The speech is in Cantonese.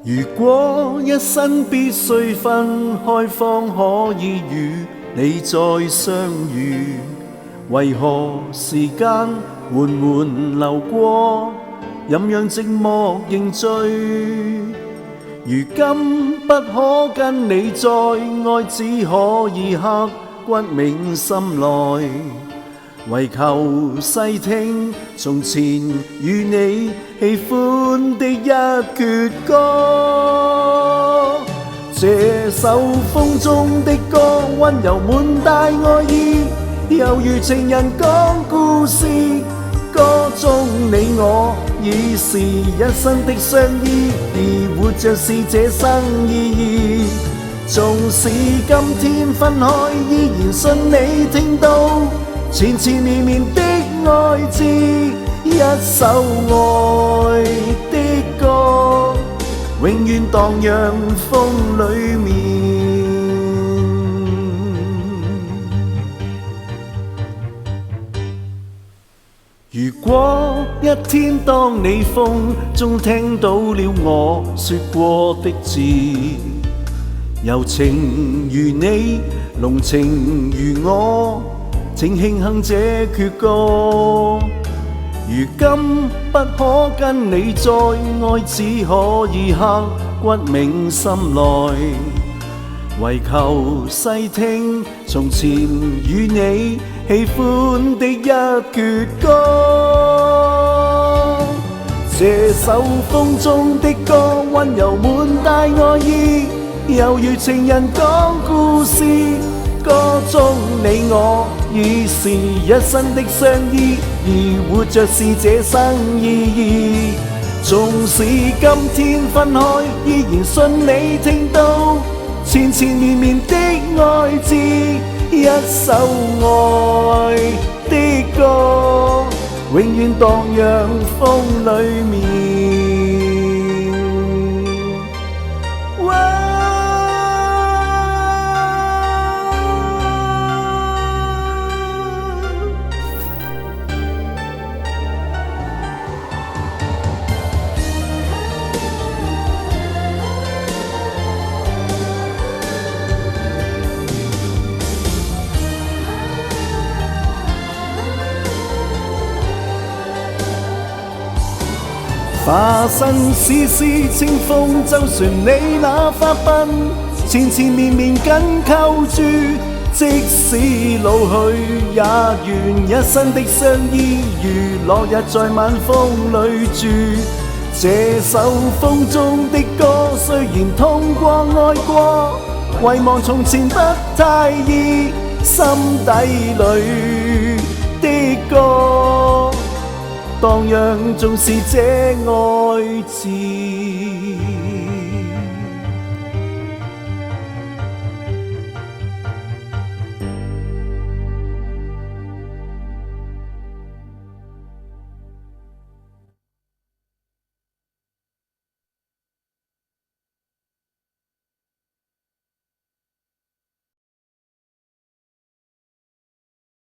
如果一生必須分開，方可以與你再相遇，為何時間緩緩流過，任讓寂寞凝聚？如今不可跟你再愛，只可以刻骨銘心內，為求細聽從前與你喜歡的一闕歌。這首風中的歌，溫柔滿帶愛意，猶如情人講故事，歌中你我已是一生的相依，而活着是這生意義。縱使今天分開，依然信你聽到纏纏綿綿的愛字，一首愛的歌，永遠蕩漾風裡面。如果一天當你風中聽到了我說過的字，柔情如你，濃情如我，請慶幸這闕歌。如今不可跟你再愛，只可以刻骨銘心內，為求細聽從前與你喜歡的一闕歌。這首風中的歌，溫柔滿帶愛意，猶如情人講故事，歌中你我已是一生的相依，而活着是這生意義。縱使今天分開，依然信你聽到纏纏綿綿的愛字，一首愛的歌，永遠蕩漾風裡面。化身絲絲清風，就算你那花瓣纏纏綿綿緊扣住，即使老去也願一生的相依，如落日在晚風裏住。這首風中的歌，雖然痛過愛過，遺忘從前不太易，心底裏的歌，蕩漾縱是這愛字。